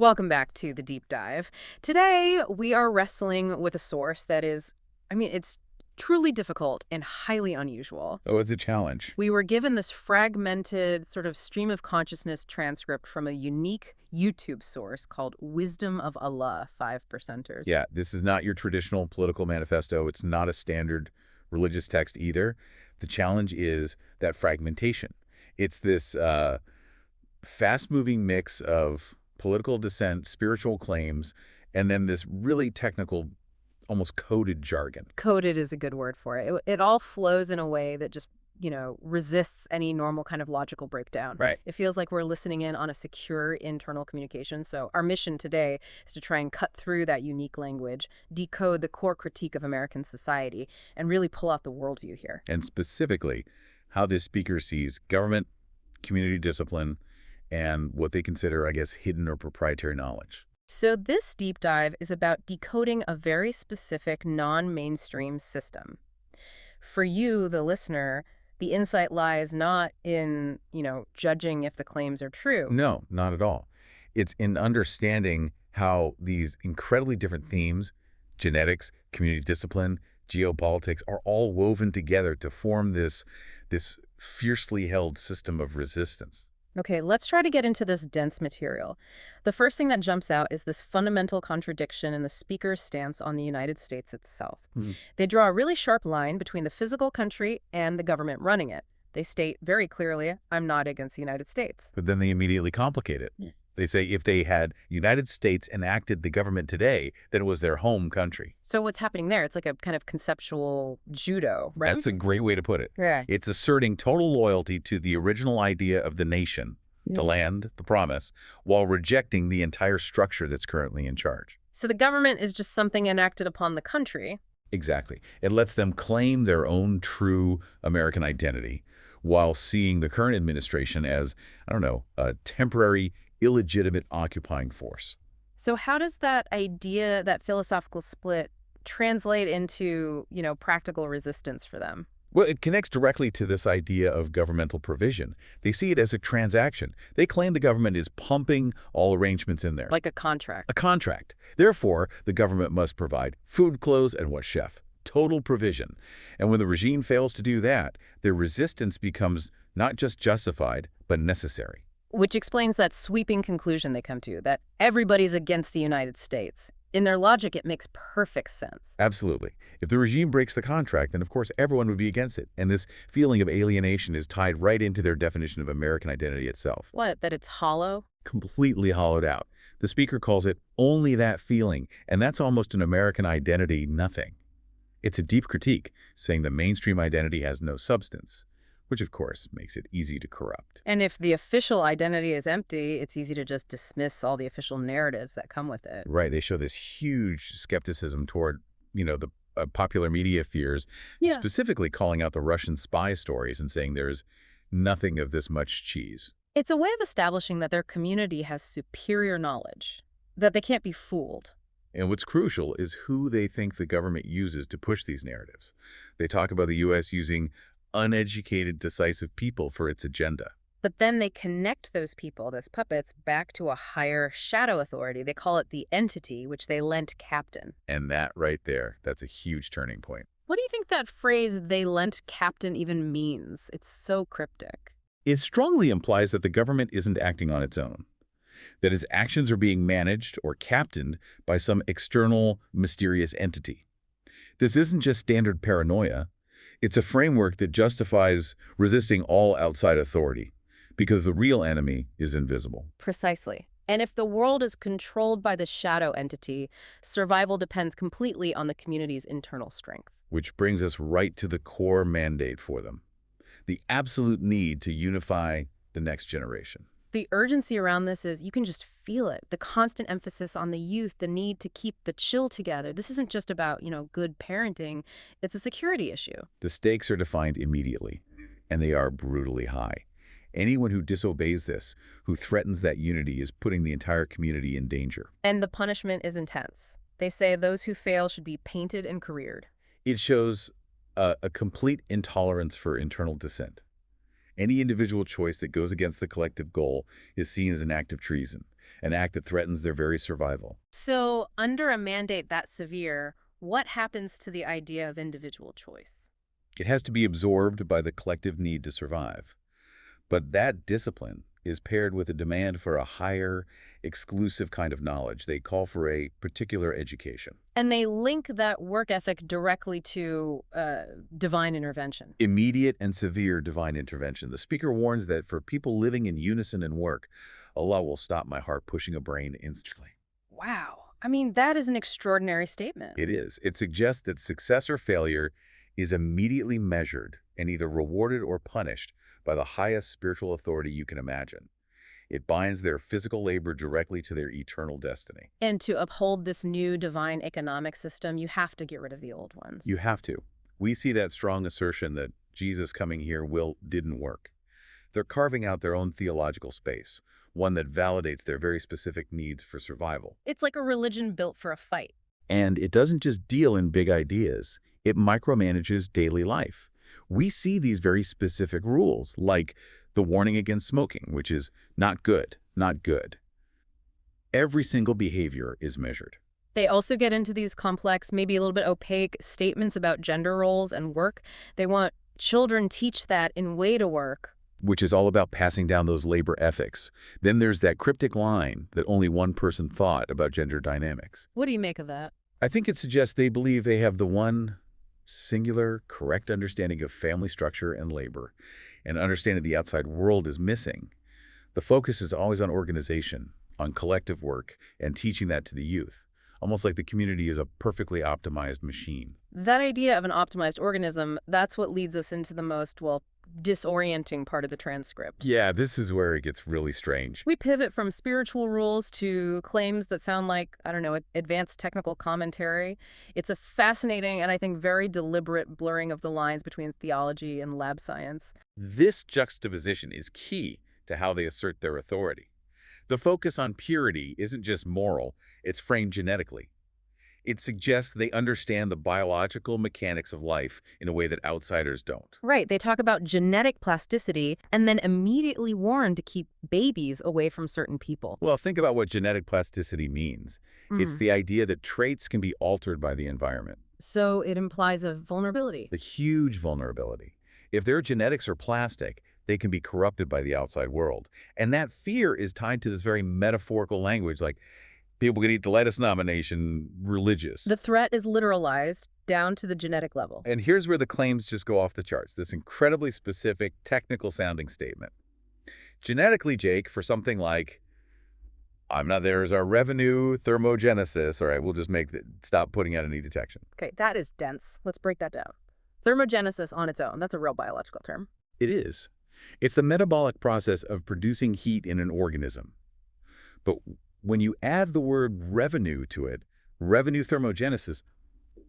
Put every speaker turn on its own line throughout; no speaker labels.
Welcome back to the deep dive. Today, we are wrestling with a source that is, it's truly difficult and highly unusual.
Oh, it's a challenge.
We were given this fragmented sort of stream of consciousness transcript from a unique YouTube source called Wisdom of Allah, 5%ers.
Yeah, this is not your traditional political manifesto. It's not a standard religious text either. The challenge is that fragmentation. It's this fast-moving mix of political dissent, spiritual claims, and then this really technical, almost coded jargon.
Coded is a good word for it. It all flows in a way that just, resists any normal kind of logical breakdown.
Right.
It feels like we're listening in on a secure internal communication. So our mission today is to try and cut through that unique language, decode the core critique of American society, and really pull out the worldview here.
And specifically, how this speaker sees government, community discipline, and what they consider, I guess, hidden or proprietary knowledge.
So this deep dive is about decoding a very specific non-mainstream system. For you, the listener, the insight lies not in, judging if the claims are true.
No, not at all. It's in understanding how these incredibly different themes, genetics, community discipline, geopolitics, are all woven together to form this fiercely held system of resistance.
Okay, let's try to get into this dense material. The first thing that jumps out is this fundamental contradiction in the speaker's stance on the United States itself. They draw a really sharp line between the physical country and the government running it. They state very clearly, I'm not against the United States.
But then they immediately complicate it. They say if they had United States enacted the government today, then it was their home country.
So what's happening there? It's like a kind of conceptual judo, right?
That's a great way to put it.
Yeah.
It's asserting total loyalty to the original idea of the nation, the land, the promise, while rejecting the entire structure that's currently in charge.
So the government is just something enacted upon the country.
Exactly. It lets them claim their own true American identity while seeing the current administration as, a temporary, illegitimate occupying force.
So how does that idea, that philosophical split, translate into, practical resistance for them?
Well, it connects directly to this idea of governmental provision. They see it as a transaction. They claim the government is pumping all arrangements in there.
Like a contract.
A contract. Therefore, the government must provide food, clothes, and what, chef? Total provision. And when the regime fails to do that, their resistance becomes not just justified, but necessary.
Which explains that sweeping conclusion they come to, that everybody's against the United States. In their logic, it makes perfect sense.
Absolutely. If the regime breaks the contract, then of course everyone would be against it. And this feeling of alienation is tied right into their definition of American identity itself.
What, that it's hollow?
Completely hollowed out. The speaker calls it only that feeling, and that's almost an American identity nothing. It's a deep critique, saying the mainstream identity has no substance, which of course makes it easy to corrupt.
And if the official identity is empty, it's easy to just dismiss all the official narratives that come with it.
Right. They show this huge skepticism toward, the popular media fears, specifically calling out the Russian spy stories and saying there's nothing of this much cheese.
It's a way of establishing that their community has superior knowledge, that they can't be fooled.
And what's crucial is who they think the government uses to push these narratives. They talk about the U.S. using uneducated, decisive people for its agenda.
But then they connect those people, those puppets, back to a higher shadow authority. They call it the entity, which they lent captain.
And that right there, that's a huge turning point.
What do you think that phrase, they lent captain, even means? It's so cryptic.
It strongly implies that the government isn't acting on its own, that its actions are being managed or captained by some external, mysterious entity. This isn't just standard paranoia. It's a framework that justifies resisting all outside authority, because the real enemy is invisible.
Precisely. And if the world is controlled by the shadow entity, survival depends completely on the community's internal strength.
Which brings us right to the core mandate for them, the absolute need to unify the next generation.
The urgency around this is, you can just feel it. The constant emphasis on the youth, the need to keep the chill together. This isn't just about, good parenting. It's a security issue.
The stakes are defined immediately, and they are brutally high. Anyone who disobeys this, who threatens that unity, is putting the entire community in danger.
And the punishment is intense. They say those who fail should be painted and careered.
It shows a complete intolerance for internal dissent. Any individual choice that goes against the collective goal is seen as an act of treason. an act that threatens their very survival.
So, under a mandate that severe, what happens to the idea of individual choice?
It has to be absorbed by the collective need to survive. But that discipline is paired with a demand for a higher, exclusive kind of knowledge. They call for a particular education.
And they link that work ethic directly to divine intervention.
Immediate and severe divine intervention. The speaker warns that for people living in unison in work, Allah will stop my heart pushing a brain instantly.
Wow. I mean, that is an extraordinary statement.
It is. It suggests that success or failure is immediately measured and either rewarded or punished by the highest spiritual authority you can imagine. It binds their physical labor directly to their eternal destiny.
And to uphold this new divine economic system, you have to get rid of the old ones.
You have to. We see that strong assertion that Jesus coming here didn't work. They're carving out their own theological space, one that validates their very specific needs for survival.
It's like a religion built for a fight.
And it doesn't just deal in big ideas. It micromanages daily life. We see these very specific rules, like the warning against smoking, which is not good, not good. Every single behavior is measured.
They also get into these complex, maybe a little bit opaque statements about gender roles and work. They want children teach that in way to work.
Which is all about passing down those labor ethics. Then there's that cryptic line that only one person thought about gender dynamics.
What do you make of that?
I think it suggests they believe they have the one singular, correct understanding of family structure and labor, and understanding the outside world is missing. The focus is always on organization, on collective work, and teaching that to the youth, almost like the community is a perfectly optimized machine.
That idea of an optimized organism, that's what leads us into the most, well, disorienting part of the transcript.
Yeah, this is where it gets really strange.
We pivot from spiritual rules to claims that sound like, I don't know, advanced technical commentary. It's a fascinating and I think very deliberate blurring of the lines between theology and lab science.
This juxtaposition is key to how they assert their authority. The focus on purity isn't just moral, it's framed genetically. It suggests they understand the biological mechanics of life in a way that outsiders don't.
Right. They talk about genetic plasticity and then immediately warn to keep babies away from certain people.
Well, think about what genetic plasticity means. It's the idea that traits can be altered by the environment.
So it implies a vulnerability.
The huge vulnerability. If their genetics are plastic, they can be corrupted by the outside world. And that fear is tied to this very metaphorical language, like people can eat the lettuce nomination, religious.
The threat is literalized down to the genetic level.
And here's where the claims just go off the charts, this incredibly specific, technical-sounding statement. Genetically, Jake, for something like, I'm not there as our revenue thermogenesis, all right, we'll just stop putting out any detection.
Okay, that is dense. Let's break that down. Thermogenesis on its own, that's a real biological term.
It is. It's the metabolic process of producing heat in an organism. But when you add the word revenue to it, revenue thermogenesis,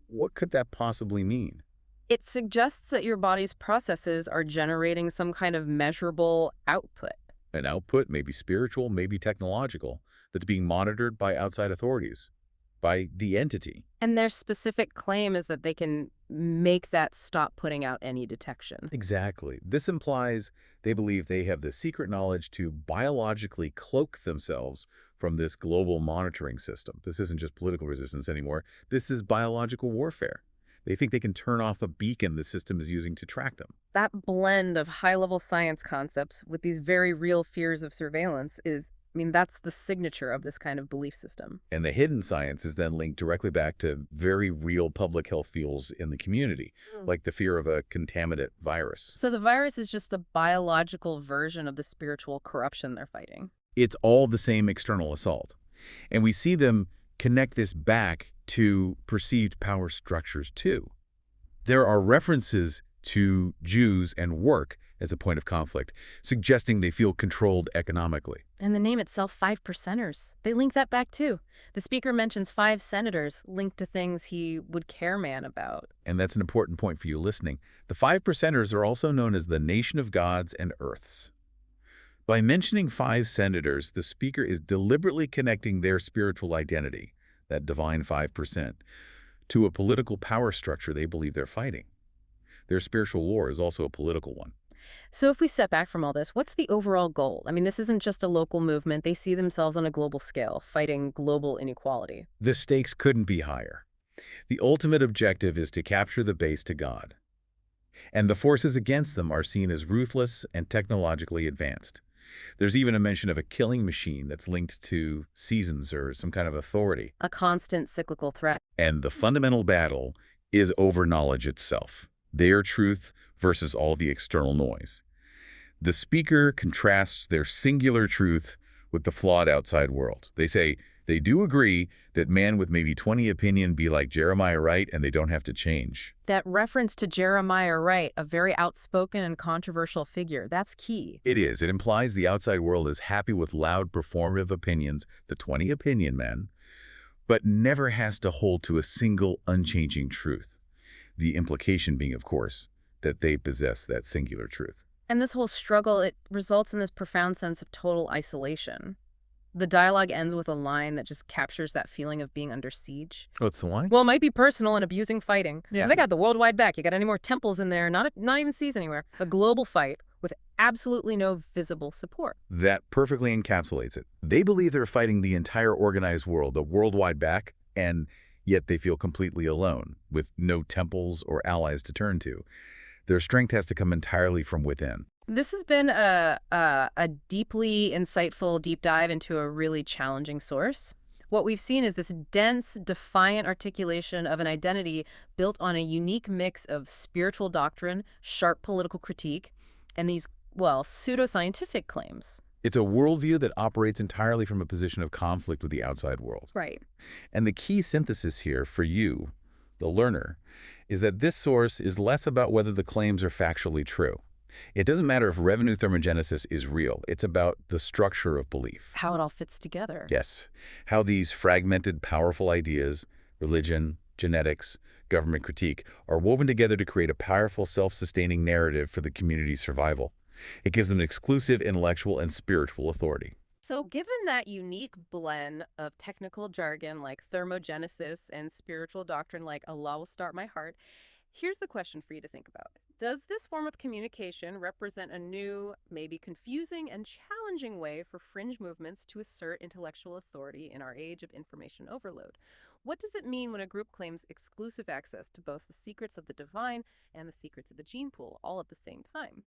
what could that possibly mean?
It suggests that your body's processes are generating some kind of measurable output.
An output, maybe spiritual, maybe technological, that's being monitored by outside authorities, by the entity.
And their specific claim is that they can make that stop putting out any detection.
Exactly. This implies they believe they have the secret knowledge to biologically cloak themselves from this global monitoring system. This isn't just political resistance anymore. This is biological warfare. They think they can turn off a beacon the system is using to track them.
That blend of high-level science concepts with these very real fears of surveillance is, I mean, that's the signature of this kind of belief system.
And the hidden science is then linked directly back to very real public health fears in the community, like the fear of a contaminant virus.
So the virus is just the biological version of the spiritual corruption they're fighting.
It's all the same external assault. And we see them connect this back to perceived power structures too. There are references to Jews and work as a point of conflict, suggesting they feel controlled economically.
And the name itself, 5%ers, they link that back too. The speaker mentions 5 senators linked to things he would care man about.
And that's an important point for you listening. The 5%ers are also known as the nation of gods and earths. By mentioning 5 senators, the speaker is deliberately connecting their spiritual identity, that divine 5%, to a political power structure they believe they're fighting. Their spiritual war is also a political one.
So if we step back from all this, what's the overall goal? I mean, this isn't just a local movement. They see themselves on a global scale, fighting global inequality.
The stakes couldn't be higher. The ultimate objective is to capture the base to God, and the forces against them are seen as ruthless and technologically advanced. There's even a mention of a killing machine that's linked to seasons or some kind of authority.
A constant cyclical threat.
And the fundamental battle is over knowledge itself, their truth versus all the external noise. The speaker contrasts their singular truth with the flawed outside world. They say they do agree that man with maybe 20 opinion be like Jeremiah Wright and they don't have to change.
That reference to Jeremiah Wright, a very outspoken and controversial figure, that's key.
It is. It implies the outside world is happy with loud performative opinions, the 20 opinion men, but never has to hold to a single unchanging truth. The implication being, of course, that they possess that singular truth.
And this whole struggle, it results in this profound sense of total isolation. The dialogue ends with a line that just captures that feeling of being under siege.
What's the line?
Well, it might be personal and abusing fighting.
Yeah.
They got the worldwide back. You got any more temples in there? Not even seas anywhere. A global fight with absolutely no visible support.
That perfectly encapsulates it. They believe they're fighting the entire organized world, the worldwide back, and yet they feel completely alone, with no temples or allies to turn to. Their strength has to come entirely from within.
This has been a deeply insightful deep dive into a really challenging source. What we've seen is this dense, defiant articulation of an identity built on a unique mix of spiritual doctrine, sharp political critique, and these, well, pseudoscientific claims.
It's a worldview that operates entirely from a position of conflict with the outside world.
Right.
And the key synthesis here for you, the learner, is that this source is less about whether the claims are factually true. It doesn't matter if revenue thermogenesis is real. It's about the structure of belief.
How it all fits together.
Yes. How these fragmented, powerful ideas, religion, genetics, government critique, are woven together to create a powerful, self-sustaining narrative for the community's survival. It gives them an exclusive intellectual and spiritual authority.
So given that unique blend of technical jargon like thermogenesis and spiritual doctrine like Allah will start my heart, here's the question for you to think about. Does this form of communication represent a new, maybe confusing and challenging way for fringe movements to assert intellectual authority in our age of information overload? What does it mean when a group claims exclusive access to both the secrets of the divine and the secrets of the gene pool all at the same time?